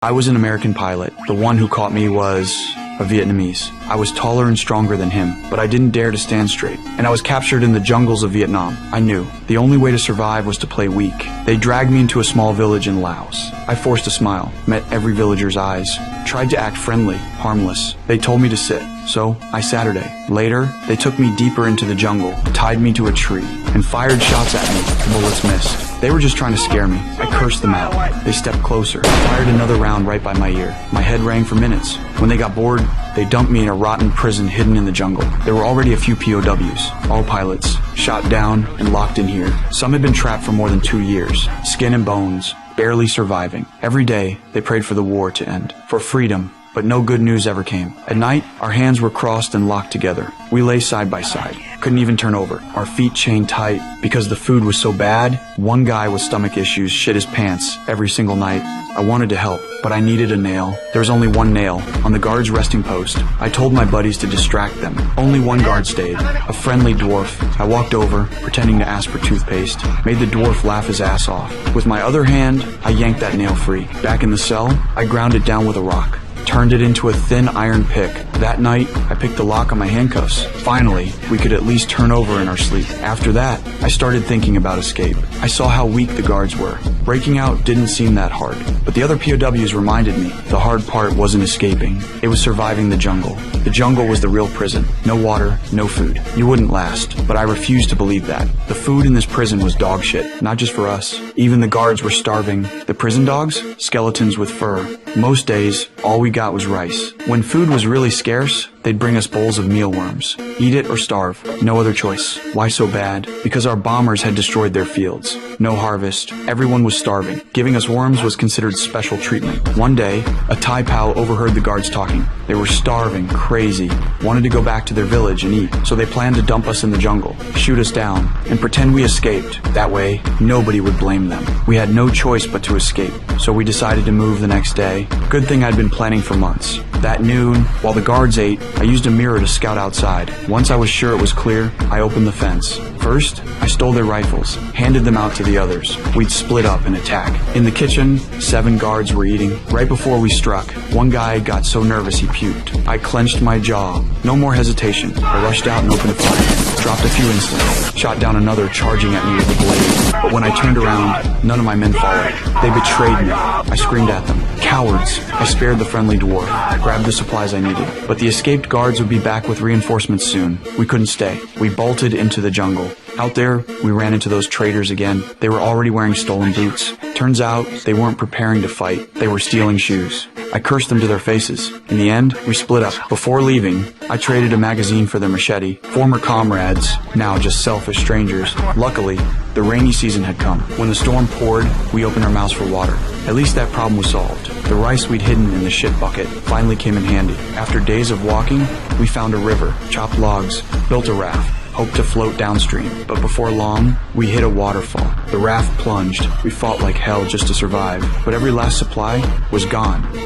I was an American pilot. The one who caught me was a Vietnamese. I was taller and stronger than him, but I didn't dare to stand straight. And I was captured in the jungles of Vietnam. I knew the only way to survive was to play weak. They dragged me into a small village in Laos. I forced a smile, met every villager's eyes, tried to act friendly, harmless. They told me to sit, so I Saturday. Later, they took me deeper into the jungle, tied me to a tree, and fired shots at me. Bullets missed. They were just trying to scare me. I cursed them out. They stepped closer, fired another round right by my ear. My head rang for minutes. When they got bored, they dumped me in a rotten prison hidden in the jungle. There were already a few POWs, all pilots, shot down and locked in here. Some had been trapped for more than 2 years, skin and bones, barely surviving. Every day, they prayed for the war to end, for freedom, but no good news ever came. At night, our hands were crossed and locked together. We lay side by side, couldn't even turn over, our feet chained tight. Because the food was so bad, one guy with stomach issues shit his pants every single night. I wanted to help, but I needed a nail. There was only one nail, on the guard's resting post. I told my buddies to distract them. Only one guard stayed, a friendly dwarf. I walked over, pretending to ask for toothpaste, made the dwarf laugh his ass off. With my other hand, I yanked that nail free. Back in the cell, I ground it down with a rock, turned it into a thin iron pick. That night, I picked the lock on my handcuffs. Finally, we could at least turn over in our sleep. After that, I started thinking about escape. I saw how weak the guards were. Breaking out didn't seem that hard. But the other POWs reminded me the hard part wasn't escaping. It was surviving the jungle. The jungle was the real prison. No water, no food. You wouldn't last. But I refused to believe that. The food in this prison was dog shit. Not just for us. Even the guards were starving. The prison dogs? Skeletons with fur. Most days, all we got was rice. When food was really scarce, they'd bring us bowls of mealworms. Eat it or starve. No other choice. Why so bad? Because our bombers had destroyed their fields. No harvest. Everyone was starving. Giving us worms was considered special treatment. One day, a Thai pal overheard the guards talking. They were starving, crazy, wanted to go back to their village and eat. So they planned to dump us in the jungle, shoot us down, and pretend we escaped. That way, nobody would blame them. We had no choice but to escape. So we decided to move the next day. Good thing I'd been planning for months. That noon, while the guards ate, I used a mirror to scout outside. Once I was sure it was clear, I opened the fence. First, I stole their rifles, handed them out to the others. We'd split up and attack. In the kitchen, 7 guards were eating. Right before we struck, one guy got so nervous he puked. I clenched my jaw. No more hesitation. I rushed out and opened fire. Dropped a few instantly. Shot down another charging at me with a blade. But when I turned around, none of my men followed. They betrayed me. I screamed at them. Cowards! I spared the friendly dwarf, grabbed the supplies I needed. But the escaped guards would be back with reinforcements soon. We couldn't stay. We bolted into the jungle. Out there, we ran into those traitors again. They were already wearing stolen boots. Turns out, they weren't preparing to fight. They were stealing shoes. I cursed them to their faces. In the end, we split up. Before leaving, I traded a magazine for their machete. Former comrades, now just selfish strangers. Luckily, the rainy season had come. When the storm poured, we opened our mouths for water. At least that problem was solved. The rice we'd hidden in the shit bucket finally came in handy. After days of walking, we found a river, chopped logs, built a raft, hoped to float downstream. But before long, we hit a waterfall. The raft plunged. We fought like hell just to survive, but every last supply was gone.